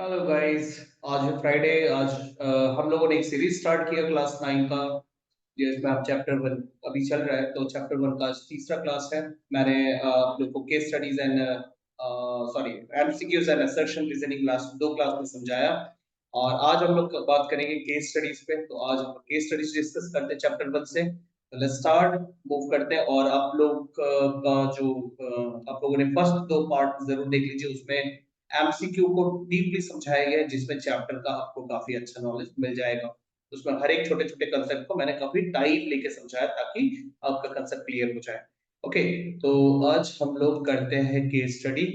Hello guys. आज है Friday. आज हम लोगों ने एक सीरीज स्टार्ट किया क्लास 9 का, जिसमें आप चैप्टर 1 अभी चल रहा है। तो चैप्टर 1 का आज तीसरा क्लास है। मैंने आप लोग को case studies and sorry MCQs and assertion reasoning last दो क्लास में समझाया। और आज हम लोग बात करेंगे केस स्टडीज पे। तो आज हम केस स्टडीज डिस्कस करते हैं चैप्टर 1 से। तो लेट्स स्टार्ट, मूव करते हैं। और आप लोग का जो आप लोगों ने फर्स्ट दो पार्ट जरूर देख लीजिए। उसमें एमसीक्यू को डीपली समझाया गया है, जिसमें चैप्टर का आपको काफी अच्छा नॉलेज मिल जाएगा। उसमें हर एक छोटे छोटे कंसेप्ट को मैंने काफी टाइम लेके समझाया, ताकि आपका कंसेप्ट क्लियर हो जाए। ओके, तो आज हम लोग करते हैं केस स्टडी।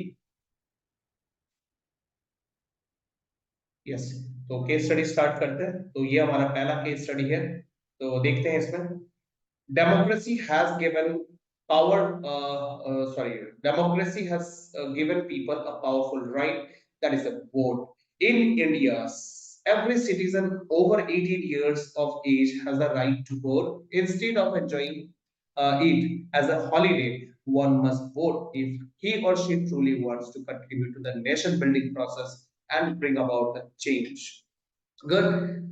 यस, तो केस स्टडी स्टार्ट करते हैं। तो ये हमारा पहला केस स्टडी है। तो देखते हैं इसमें। democracy has given power sorry democracy has given people a powerful right, that is a vote. In India, every citizen over 18 years of age has a right to vote. Instead of enjoying it as a holiday, one must vote if he or she truly wants to contribute to the nation building process and bring about the change. Good.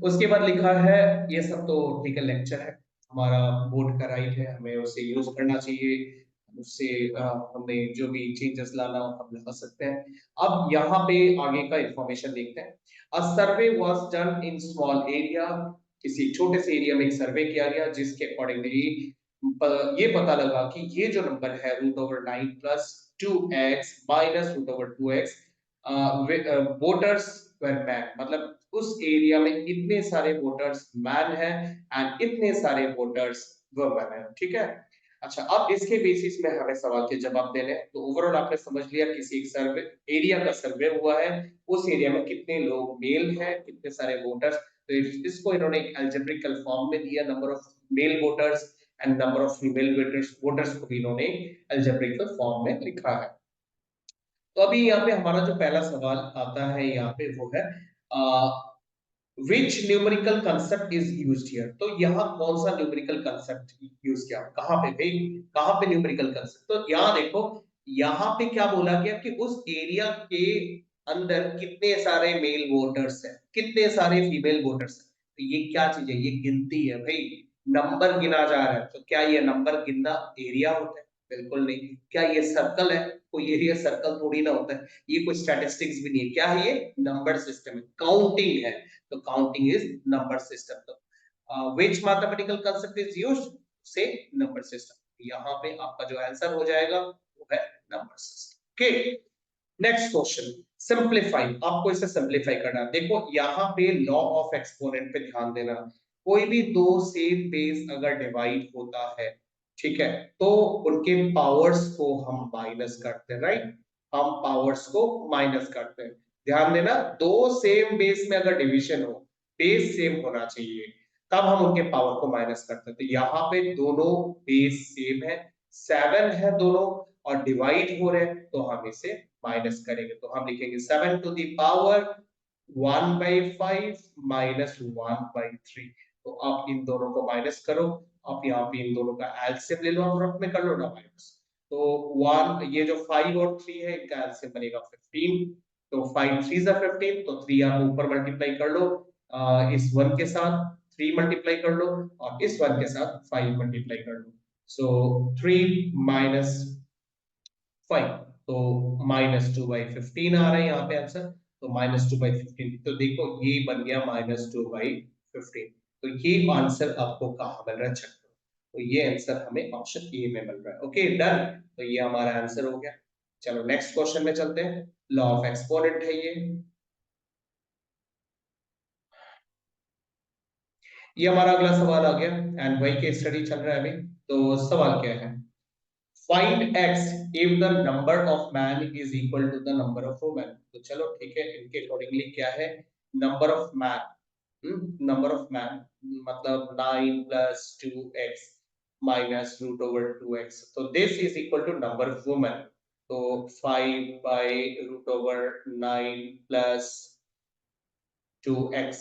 उसके बाद लिखा है, ये सब तो ठीक है, lecture है। हमारा वोट का राइट है, हमें उसे यूज करना चाहिए। उससे हमें जो भी चेंजेस लाना हो हम ला सकते हैं। अब यहाँ पे आगे का इंफॉर्मेशन देखते हैं। A survey was done in small area. किसी छोटे से एरिया में एक सर्वे किया गया, जिसके अकॉर्डिंगली ये पता लगा कि ये जो नंबर है √9 plus 2x minus √2x, voters were man, मतलब उस एरिया में इतने सारे वोटर्स मैन हैं एंड इतने सारे वोटर्स वुमेन हैं। ठीक है। अच्छा, अब इसके बेसिस में हमें सवाल के जवाब देने हैं। तो ओवरऑल आपने समझ लिया, किसी एक सर्वे एरिया का सर्वे हुआ है, उस एरिया में कितने लोग मेल हैं, कितने सारे वोटर्स। तो इसको इन्होंने एक अलजेब्रिकल फॉर्म में दिया, number of male voters and number of female voters को भी इन्होंने अलजेब्रिकल फॉर्म में लिखा है। तो अभी यहाँ पे हमारा जो पहला सवाल आता है यहाँ पे, वो है which numerical concept is used here. तो यहाँ कौन सा न्यूमेरिकल कंसेप्ट यूज किया, कहाँ पे भाई, कहाँ पे न्यूमेरिकल कंसेप्ट। तो यहाँ देखो, यहाँ पे क्या बोला गया कि उस एरिया के अंदर कितने सारे मेल वोटर्स हैं, कितने सारे फीमेल वोटर्स हैं। तो ये क्या चीज है, ये गिनती है भाई। नंबर गिना जा रहा है। तो क्या ये नंबर गिनना एरिया होता है? बिल्कुल नहीं। क्या ये सर्कल है? कोई एरिया सर्कल थोड़ी ना होता है। ये कोई स्टैटिस्टिक्स भी नहीं है। क्या है ये? नंबर सिस्टम है, काउंटिंग है। तो काउंटिंग इज नंबर सिस्टम। तो which mathematical concept is used? से नंबर सिस्टम। यहाँ पे आपका जो आंसर हो जाएगा वो है number system. Okay, next question. Simplify, आपको इसे सिंप्लीफाई करना है। देखो यहाँ पे लॉ ऑफ एक्सपोनेंट पे ध्यान देना। कोई भी दो सेम बेस अगर डिवाइड होता है, ठीक है, तो उनके पावर्स को हम माइनस करते हैं, राइट। हम पावर्स को माइनस करते हैं। ध्यान देना, दो सेम बेस में अगर डिवीजन हो, बेस सेम होना चाहिए, तब हम उनके पावर को माइनस करते हैं। तो यहाँ पे दोनों बेस सेम है, 7 है दोनों, और डिवाइड हो रहे हैं, तो हम इसे माइनस करेंगे। तो हम लिखेंगे 7 टू द पावर 1/5 माइनस 1/3। तो आप इन दोनों को माइनस करो। आप यहाँ पे इन दोनों का एलसीएम ले लो, आप रफ में कर लो ना माइनस। तो 1, ये जो 5 और 3 है, इनका एलसीएम बनेगा 15। तो 5 3 जा 15, तो 3 आप ऊपर मल्टीप्लाई कर लो इस 1 के साथ, 3 मल्टीप्लाई कर लो, और इस 1 के साथ 5 मल्टीप्लाई कर लो। सो 3 माइनस 5, तो -2/15 आ रहा है यहाँ पे आंसर। तो -2/15, तो देखो ये बन गया -2/15। तो ये आंसर आपको कहाँ मिल रहा है, चेक करो। तो ये आंसर हमें ऑप्शन ए में मिल रहा है। Okay, done. तो ये हमारा आंसर हो गया। चलो नेक्स्ट क्वेश्चन में चलते हैं। लॉ ऑफ एक्सपोनेंट है ये हमारा अगला सवाल आ गया। एंड वही केस स्टडी चल रहा है अभी। तो सवाल क्या है? Find x if the number of man is equal to the number of women। तो चलो ठीक है, इनके अकॉर्डिंगली क्या है, number of man, number of man मतलब 9 प्लस 2x माइनस √2x। तो this is equal to number of women. तो 5/√9 प्लस 2x।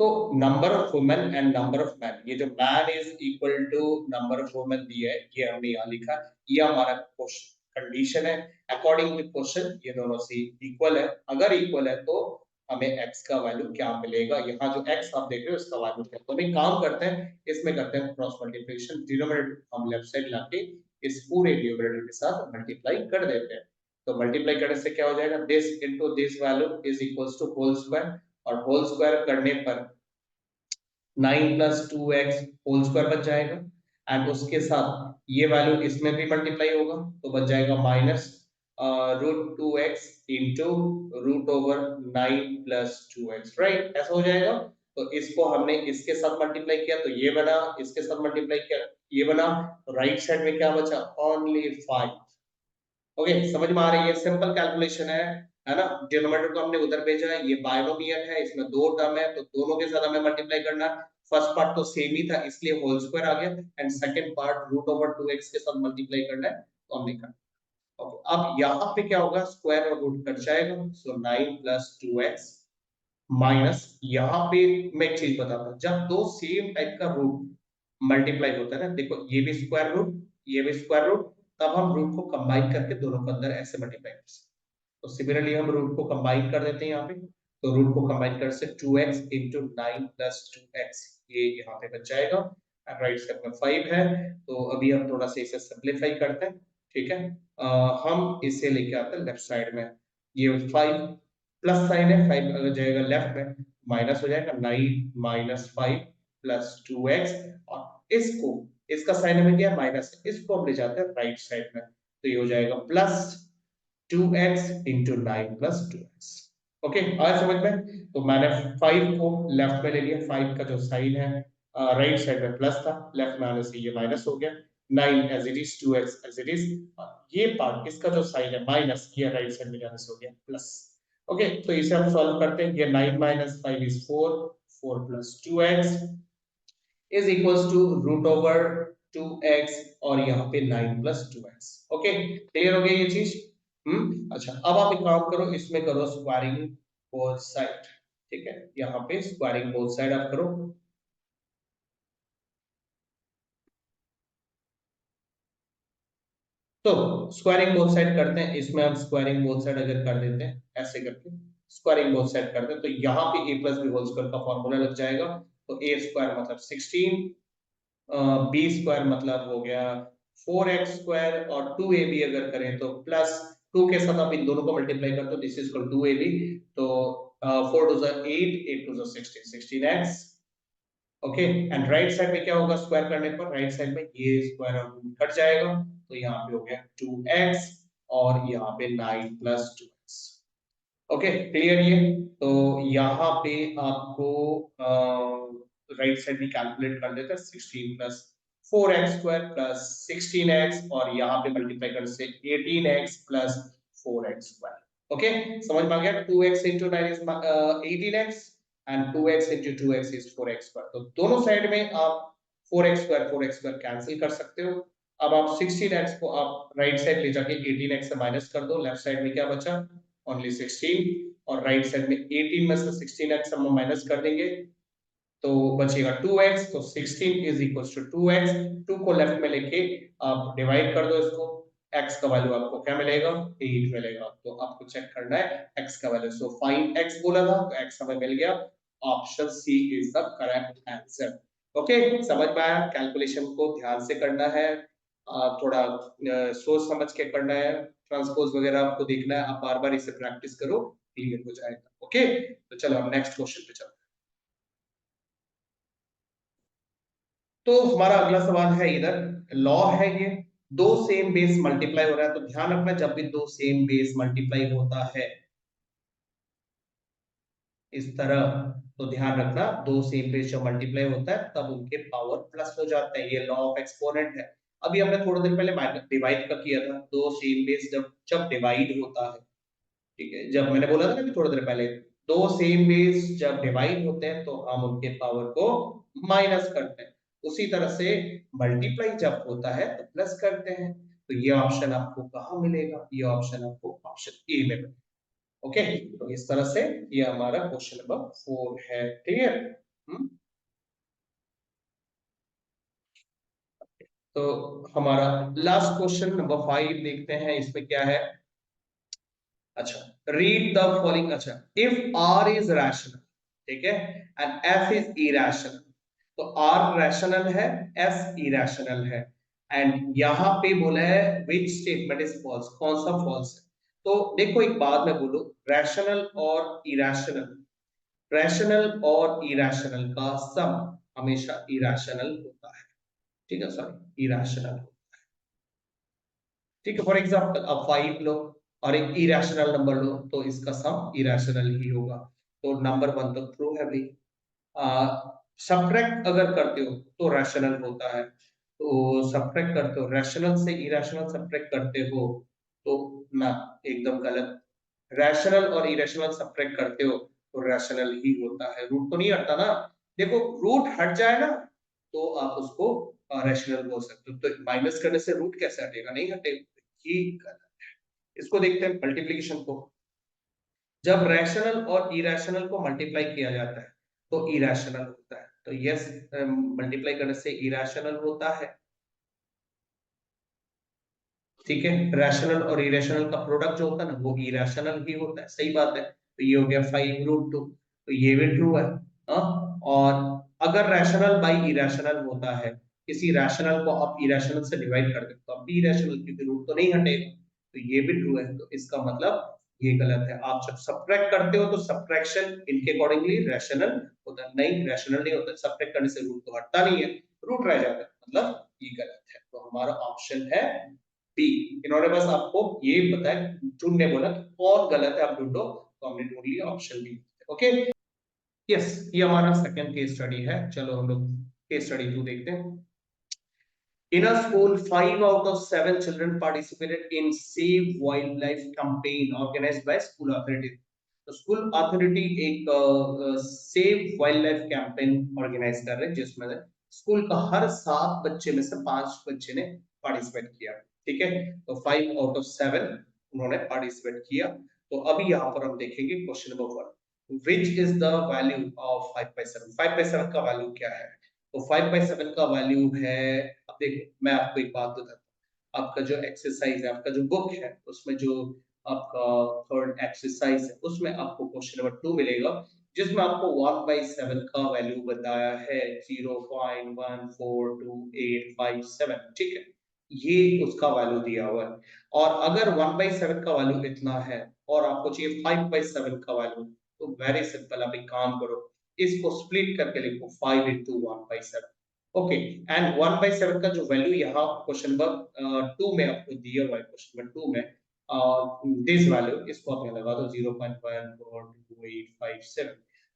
तो number of women and number of man, ये जो man is equal to number of women दिया है, ये हमने यहाँ लिखा। ये हमारा क्वेश्चन कंडीशन है। अकॉर्डिंग टू क्वेश्चन ये दोनों से इक्वल है। अगर इक्वल है तो हमें x का वैल्यू क्या मिलेगा। यहाँ जो x आप देख रहे हो इसका वैल्यू क्या, तो हम एक काम करते हैं, इसमें करते हैं क्रॉस मल्टीप्लिकेशन, डिनोमिनेटर हम लेफ्ट साइड लाके इस पूरे न्यूमरेटर के साथ मल्टीप्लाई कर देते हैं। तो मल्टीप्लाई करने से क्या हो जाएगा, this into this value is equals to whole square, और होल स्क्वायर करने पर 9 प्लस 2x होल स्क्वायर बच जाएगा, एंड उसके साथ ये वैल्यू इसमें भी मल्टीप्लाई होगा तो बच जाएगा minus root 2x into root over 9 plus 2x, right, ऐसा हो जाएगा। तो इसको हमने इसके साथ मल्टीप्लाई किया तो ये बना, इसके साथ मल्टीप्लाई किया ये बना, तो राइट साइड में क्या बचा, ओनली 5। ओके, समझ में आ रही है, सिंपल कैलकुलेशन है ना। डिनोमिनेटर को हमने उधर भेजा है, ये बायनोमियल है, इसमें दो टर्म है तो दोनों के साथ हमें मल्टीप्लाई करना है। फर्स्ट पार्ट तो सेम ही था इसलिए होल स्क्वायर आ गया, and second part root over 2x के साथ मल्टीप्लाई करना है तो हमने कर। ओके, अब यहाँ पे क्या होगा, स्क्वायर और रूट कट जाएगा, सो 9 प्लस 2x माइनस, यहाँ पे मैं एक चीज बताता हूँ, जब दो सेम टाइप का रूट मल्टीप्लाई होता है ना, देखो ये भी स्क्वायर रूट ये भी स्क्वायर रूट, तब हम रूट को कंबाइन करके दोनों को अंदर ऐसे मल्टीप्लाई कर सकते हैं। तो सिमिलरली हम रूट को कंबाइन कर देते हैं यहाँ पे, तो रूट को कंबाइन कर से 2x इंटू 9 प्लस 2x, ये यहाँ पे बच जाएगा, राइट साइड में 5 है। तो अभी हम थोड़ा सा इसे सिंप्लीफाई करते हैं, ठीक है। हम इसे लेके आते हैं लेफ्ट साइड में, ये 5 प्लस साइन है, 5 अगर जाएगा लेफ्ट में माइनस हो जाएगा, 9 माइनस 5 प्लस 2x, और इसको इसका साइन हमें क्या माइनस है, इसको हम ले जाते हैं राइट साइड में, तो ये हो जाएगा plus 2x into 9 plus 2x। Okay, आया समझ में। तो मैंने 5 को लेफ्ट में ले लिया, 5 का जो साइन है राइट साइड में प्लस था, लेफ्ट में आने से ये माइनस हो गया, 9 as it is, 2x as it is, ये पार्ट इसका जो साइन है माइनस, ये राइट साइड में जाने से हो गया प्लस। ओके, तो इसे हम सॉल्व करते हैं, ये 9 minus 5 is 4, 4 plus 2x is equals to root over 2x, और यहाँ पे 9 प्लस 2x। ओके, क्लियर हो गया ये चीज। अच्छा, अब आप एक काम करो, इसमें करो स्क्वायरिंग बोथ साइड, ठीक है, यहाँ पे स्क्वायरिंग बोथ साइड आप करो। तो स्क्वायरिंग बोथ साइड करते हैं, इसमें हम स्क्वायरिंग बोथ साइड अगर कर देते हैं ऐसे करके, स्क्वायरिंग बोथ साइड करते हैं, तो यहाँ पे a plus B whole square का फॉर्मूला लग जाएगा, तो a स्क्वायर मतलब 16, बी स्क्वायर मतलब हो गया 4x स्क्वायर, और 2ab अगर करें तो प्लस 2 के साथ आप इन दोनों को मल्टीप्लाई करते हो, this is equal to 2ab, तो 4 two 8, 8 two 16, 16x। Okay, and right side में क्या होगा, स्क्वायर करने पर राइट साइड में ये स्क्वायर और रूट कट जाएगा, तो यहाँ पे हो गया 2x, और यहाँ पे 9 प्लस 2x। ओके, क्लियर ये। तो यहाँ पे आपको राइट साइड भी कैलकुलेट कर देते हैं, 16 plus 4x square plus 16x, और यहाँ पे मल्टीप्लाई करने से 18x plus 4x square. Okay, समझ में आ गया, 2x into 9 is 18x and 2x into 2x is 4x square, तो दोनों साइड में आप 4x square कैंसिल कर सकते हो। अब आप 16x को आप राइट साइड ले जाके 18x से माइनस कर दो, लेफ्ट साइड में क्या बचा, ओनली 16, और राइट साइड में 18 में से 16x हम माइनस कर देंगे तो बचेगा 2x, तो 16 इज इक्वल टू 2x, 2 को लेफ्ट में लेके आप डिवाइड कर दो इसको, x का वैल्यू आपको क्या मिलेगा, 8 मिलेगा, तो आपको चेक करना है x का वैल्यू, सो फाइंड x बोला था तो x हमें मिल गया, option C is the correct answer. Okay, समझ में आया, कैलकुलेशन को ध्यान से करना है, थोड़ा सोच समझ के करना है, ट्रांसपोज वगैरह आपको देखना है, आप बार बार इसे प्रैक्टिस करो, क्लियर हो जाएगा। ओके, तो चलो हम नेक्स्ट क्वेश्चन पे चलते हैं। तो हमारा अगला सवाल है इधर, लॉ है ये, दो सेम बेस मल्टीप्लाई हो रहा है, तो ध्यान रखना जब भी दो सेम बेस मल्टीप्लाई होता है इस तरह, तो ध्यान रखना दो सेम बेस जब मल्टीप्लाई होता है तब उनके पावर प्लस हो जाते हैं, ये लॉ ऑफ एक्सपोनेंट है। अभी हमने थोड़ी देर पहले डिवाइड का किया था, दो सेम बेस जब जब डिवाइड होता है, ठीक है, जब मैंने बोला था ना अभी थोड़ी देर पहले, दो सेम बेस जब डिवाइड होते हैं तो हम उनके पावर को माइनस करते हैं, उसी तरह से मल्टीप्लाई जब होता है तो प्लस करते हैं। तो ये ऑप्शन आपको कहाँ मिलेगा, ये ऑप्शन आपको ऑप्शन ए में मिलेगा। ओके, तो इस तरह से ये हमारा क्वेश्चन नंबर 4 है, क्लियर। तो हमारा लास्ट क्वेश्चन नंबर 5 देखते हैं, इसमें क्या है। अच्छा, रीड द फॉलोइंग। अच्छा, इफ आर इज रैशनल, ठीक है, एंड एफ इज इरेशनल, तो आर रैशनल है, एफ इरेशनल है, एंड यहां पे बोला है विच स्टेटमेंट इज फॉल्स, कौन सा फॉल्स है। तो देखो एक बात मैं बोलूं, रैशनल और इरेशनल, रैशनल और इरेशनल का सम हमेशा इरेशनल होता है, ठीक है, सॉरी इरेशनल, ठीक है। फॉर एग्जांपल अब 5 लो और एक इरेशनल नंबर लो, तो इसका सम इरेशनल ही होगा। तो नंबर 1 तो ट्रू है भाई। सब्ट्रैक्ट अगर करते हो तो रैशनल होता है, तो सब्ट्रैक्ट करते हो रैशनल से इरेशनल सब्ट्रैक्ट करते हो तो ना, एकदम गलत। रैशनल और इरेशनल सब्ट्रैक्ट करते हो तो रैशनल ही होता है, रूट तो नहीं हटता ना। देखो रूट हट जाए ना तो आप उसको रैशनल बोल सकते हो, तो माइनस करने से रूट कैसे हटेगा, नहीं हटेगा, ये गलत। इसको देखते हैं मल्टीप्लिकेशन को। जब रैशनल और इरेशनल को मल्टीप्लाई किया जाता है तो इरेशनल होता है, तो यस, मल्टीप्लाई करने से इरेशनल होता है, ठीक है। रैशनल और इरेशनल का प्रोडक्ट जो होता है ना वो इरेशनल ही होता है, सही बात है। तो ये हो गया 5√2, तो ये भी ट्रू है। और अगर रैशनल बाई इरेशनल होता है, किसी रैशनल को आप इरेशनल से डिवाइड कर दे तो अब भी इरेशनल, क्योंकि रूट तो नहीं हटेगा, तो ये भी ट्रू है। तो इसका मतलब ये गलत है। आप जब सब्ट्रैक्ट करते हो तो सब्ट्रैक्शन इनके अकॉर्डिंगली रैशनल होता है, नहीं रैशनल नहीं होता, सब्ट्रैक्ट करने से रूट तो हटता नहीं है, रूट रह जाता है, मतलब ये गलत है। तो हमारा ऑप्शन है बी। इन्होंने बस आपको ये बताया, ढूंढने बोला कि कौन गलत है, आप ढूंढो, तो हमने ढूंढ लिया ऑप्शन बी। ओके, यस, ये हमारा सेकंड केस स्टडी है। चलो हम लोग केस स्टडी 2 देखते हैं। In a school, 5 out of 7 children participated in Save Wildlife campaign organized by school authorities. तो स्कूल अथॉरिटी एक save wildlife campaign organise कर रहे हैं, जिसमें स्कूल का हर 7 बच्चे में से 5 बच्चे ने पार्टिसिपेट किया, ठीक है। तो 5 out of 7 उन्होंने पार्टिसिपेट किया। तो अभी यहाँ पर हम देखेंगे question number 1, which is the value of 5/7। 5/7 का वैल्यू क्या है? तो 5/7 का वैल्यू है, अब देखो मैं आपको एक बात बताता हूँ, आपका जो एक्सरसाइज है, आपका जो बुक है, उसमें जो आपका थर्ड एक्सरसाइज है, उसमें आपको क्वेश्चन नंबर 2 मिलेगा, जिसमें आपको 1/7 का वैल्यू बताया है 0.142857, ठीक है, ये उसका वैल्यू दिया हुआ है। और अगर 1/7 का वैल्यू इतना है और आपको चाहिए 5/7 का वैल्यू, तो वेरी सिंपल, आप एक काम करो, इसको स्प्लिट करके लिखो 5 into 1/7। ओके, एंड 1/7 का जो वैल्यू यहाँ क्वेश्चन नंबर 2 में आपको दिया हुआ है, क्वेश्चन नंबर 2 में दिस वैल्यू, इसको आप यहाँ लगा दो 0.142857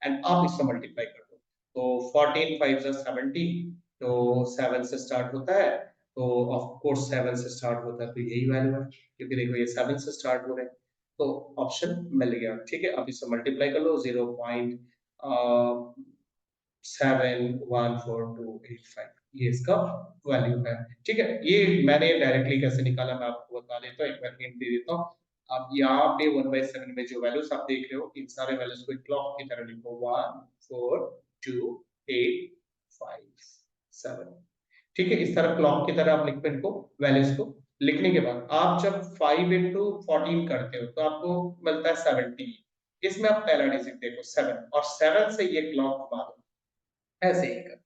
एंड आप इससे मल्टीप्लाई कर दो। तो 14 5 70, तो 7 से स्टार्ट होता है, तो ऑफ कोर्स 7 से स्टार्ट होता है, तो यही वैल्यू है, क्योंकि देखो ये 7 से स्टार्ट हो रहे हैं, तो ऑप्शन मिल गया, ठीक है। आप इससे मल्टीप्लाई कर लो 0.714285, ये इसका वैल्यू है, ठीक है। ये मैंने डायरेक्टली कैसे निकाला मैं आपको बता देता हूँ, एक बार हिंट दे देता हूँ। आप यहाँ पे 1/7 में जो वैल्यूज आप देख रहे हो, इन सारे वैल्यूज को क्लॉक की तरह लिखो, 1 4 2 8 5 7, ठीक है। इस तरह क्लॉक की तरह आप लिख पे इनको वैल्यूज को लिखने के बाद आप जब 5 into 14 करते हो तो आपको मिलता है 70। इसमें आप पहला डिजिट देखो 7, और 7 से ये क्लॉक घुमा दो, ऐसे ही कर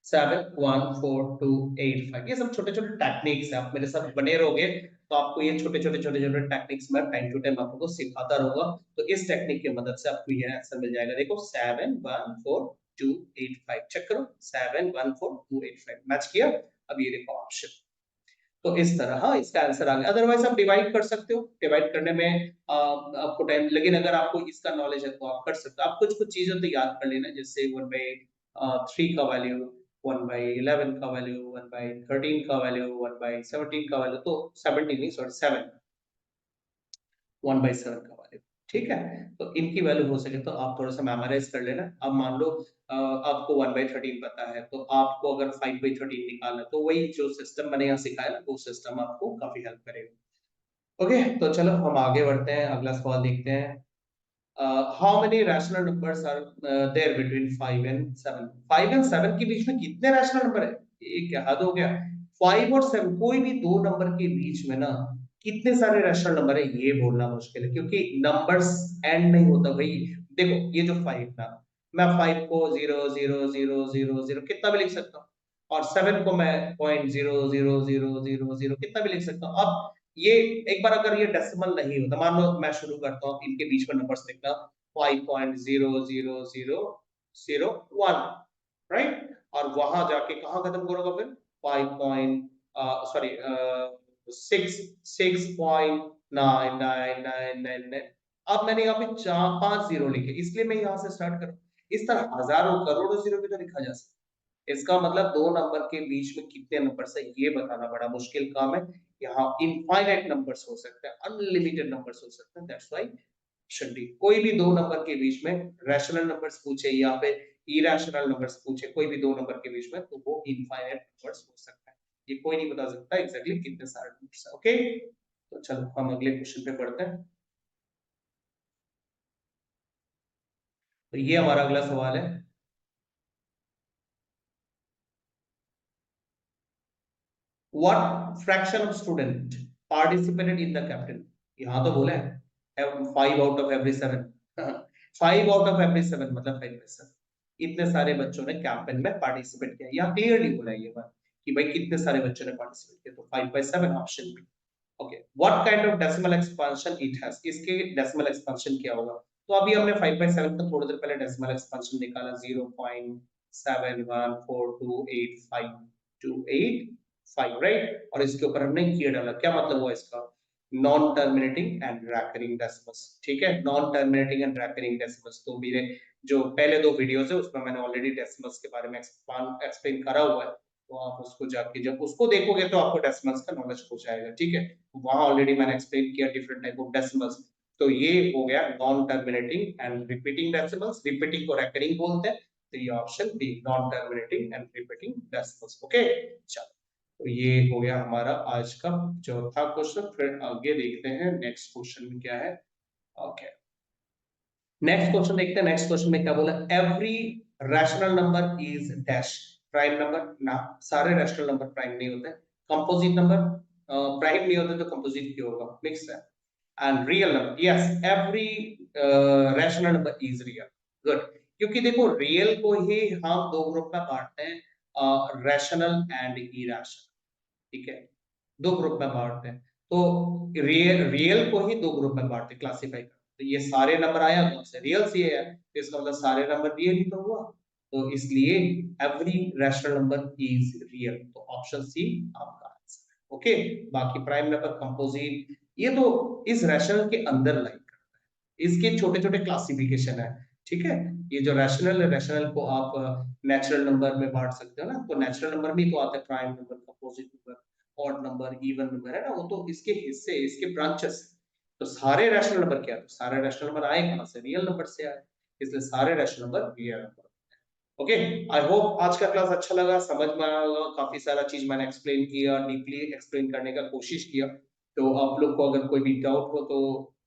7 1 4 2 8 5, ये सब छोटे छोटे टेक्निक्स है, आप मेरे साथ बने रहोगे तो आपको ये छोटे छोटे टेक्निक्स मैं टाइम टू टाइम आपको सिखाता रहूंगा। तो इस टेक्निक की मदद से आपको ये आंसर मिल जाएगा। देखो 7 1 4 2 8 5, चेक करो 7 1 4 2 8 5 मैच किया। अब ये देखो ऑप्शन, तो इस तरह हाँ इसका आंसर आ गया। अदरवाइज आप डिवाइड कर सकते हो, डिवाइड करने में आपको टाइम, लेकिन अगर आपको इसका नॉलेज है तो आप कर सकते हो। आप कुछ कुछ चीजें तो याद कर लेना, जैसे 1/3 का वैल्यू, 1/11 का वैल्यू, 1/13 का वैल्यू, 1/17 का वैल्यू, तो 17 नहीं सॉरी 7, 1/7 का वैल्यू, ठीक है। तो इनकी वैल्यू हो सके तो आप थोड़ा सा मेमोराइज कर लेना। अब मान लो आपको 1/13 पता है, तो आपको अगर 5/13 निकालना है, तो वही जो सिस्टम मैंने यहाँ सिखाया ना, वो सिस्टम आपको काफी हेल्प करेगा। ओके, तो चलो हम आगे बढ़ते हैं, अगला सवाल देखते हैं। How many rational numbers are there between 5 and 7? 5 and 7 के बीच में कितने रैशनल नंबर है? ये क्या हद हो गया। 5 और 7, कोई भी दो नंबर के बीच में ना कितने सारे रैशनल नंबर है ये बोलना मुश्किल है, क्योंकि नंबर्स एंड नहीं होता भाई। देखो ये जो 5 था, मैं 5 को 0 0 0 0 0 कितना भी लिख सकता हूँ, और 7 को मैं 0.00000 कितना भी लिख सकता हूँ। अब ये एक बार अगर ये डेसिमल नहीं होता, मान लो मैं शुरू करता हूँ इनके बीच में नंबर्स लिखना 5.00001, राइट, और वहां जाके कहाँ खत्म करोगे फिर 5 सॉरी 6.99999। अब मैंने यहाँ पे 4 5 जीरो लिखे, इसलिए मैं यहाँ से स्टार्ट करूँ। इस तरह हजारों करोड़ों जीरो भी तो लिखा जा सकता है। इसका मतलब दो नंबर के बीच में कितने नंबर्स है ये बताना बड़ा मुश्किल काम है। यहाँ इनफाइनाइट नंबर्स हो सकते हैं, अनलिमिटेड नंबर्स हो सकते हैं, दैट्स व्हाई ऑप्शन डी। कोई भी दो नंबर के बीच में रैशनल नंबर्स पूछे या पे इरेशनल नंबर्स पूछे, कोई भी दो नंबर के बीच में, तो वो इनफाइनाइट नंबर्स हो सकता है। ये कोई नहीं बता सकता एग्जैक्टली कितने सारे नंबर्स है। ओके, तो चलो हम अगले क्वेश्चन पे बढ़ते हैं। तो ये हमारा अगला सवाल है, what fraction of student participated in the captain. यहाँ तो बोला है 5 out of every 7। 5 out of every 7 मतलब 5%। इतने सारे बच्चों ने कैंपेन में पार्टिसिपेट किया, यहाँ क्लियरली बोला है ये बात कि भाई कितने सारे बच्चों ने पार्टिसिपेट किया, तो 5/7 option B. Okay, what kind of decimal expansion it has, इसके डेसिमल एक्सपेंशन क्या होगा। तो अभी हमने 5/7 का थोड़ी देर पहले डेसिमल एक्सपेंशन निकाला, 0.714285 राइट, और इसके ऊपर हमने ये डाला, क्या मतलब हुआ इसका, non terminating and recurring decimals. ठीक है, non terminating and recurring decimals, तो मेरे जो पहले दो वीडियोस है उसमें मैंने ऑलरेडी डेसिमल्स के बारे में एक्सप्लेन करा हुआ है, तो आप उसको जाके जब उसको देखोगे तो आपको डेसिमल्स का नॉलेज हो जाएगा। ठीक है, वहां ऑलरेडी मैंने एक्सप्लेन किया डिफरेंट टाइप ऑफ डेसिमल्स। तो ये हो गया non terminating and repeating decimals, repeating को रेकरिंग बोलते हैं, तो ये option B, non terminating and repeating decimals. Okay, चलो, तो ये हो गया हमारा आज का चौथा क्वेश्चन। फिर आगे देखते हैं नेक्स्ट क्वेश्चन में क्या है। ओके, नेक्स्ट क्वेश्चन देखते हैं। नेक्स्ट क्वेश्चन में क्या बोला, every rational number is dash prime number. ना, सारे रैशनल नंबर प्राइम नहीं होते। कंपोजिट नंबर प्राइम नहीं होते, तो कंपोजिट क्यों होगा, मिक्स है। And real number, yes, every rational number is real. Good, क्योंकि देखो रियल को ही हम दो ग्रुप में बांटते हैं, रैशनल एंड इरेशनल। ठीक है, दो ग्रुप में बांटते हैं, तो रियल को ही दो ग्रुप में बांटते, क्लासिफाई करते। तो ये सारे नंबर आया कौन से, रियल से है, तो इसका मतलब सारे नंबर रियल ही तो हुआ, तो इसलिए every rational number is real, तो ऑप्शन सी आपका आंसर है। ओके, बाकी प्राइम नंबर, कंपोजिट, ये तो इस रैशनल के अंदर लाइक करता है, इसके छोटे छोटे क्लासिफिकेशन है। ठीक है, ये जो रैशनल है, रैशनल को आप नेचुरल नंबर में बांट सकते हो ना, तो नेचुरल नंबर में तो आता है prime number, composite number, odd number, even number, है ना, वो तो इसके हिस्से, इसके ब्रांचेस। तो सारे रैशनल नंबर क्या है, तो सारे रैशनल नंबर आए कहां से, रियल नंबर से आए, इसलिए सारे rational number real number. Okay, I hope आज का क्लास अच्छा लगा, समझ में आया होगा, काफी सारा चीज मैंने एक्सप्लेन किया, डीपली एक्सप्लेन करने का कोशिश किया। तो आप लोग को अगर कोई भी डाउट हो तो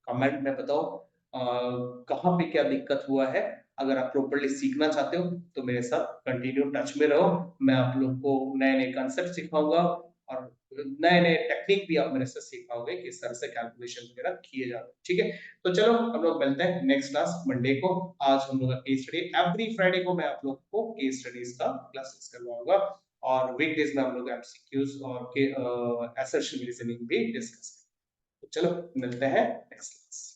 कमेंट में बताओ, कहाँ पे क्या दिक्कत हुआ है। अगर आप प्रॉपर्ली सीखना चाहते हो तो मेरे साथ कंटिन्यू टच में रहो, मैं आप लोग को नए नए कंसेप्ट सिखाऊंगा, और नए नए टेक्निक भी आप मेरे से सीख पाओगे कि इस तरह से कैलकुलेशन वगैरह किए जाते हैं। ठीक है, तो चलो हम लोग मिलते हैं नेक्स्ट क्लास मंडे को। आज हम लोग का केस स्टडी, एवरी फ्राइडे को मैं आप लोग को केस स्टडीज का क्लासेस करवाऊंगा, और वीकडेज में हम लोग एमसीक्यूज और के असर्शन रीजनिंग भी डिस्कस करेंगे। तो चलो मिलते हैं नेक्स्ट क्लास।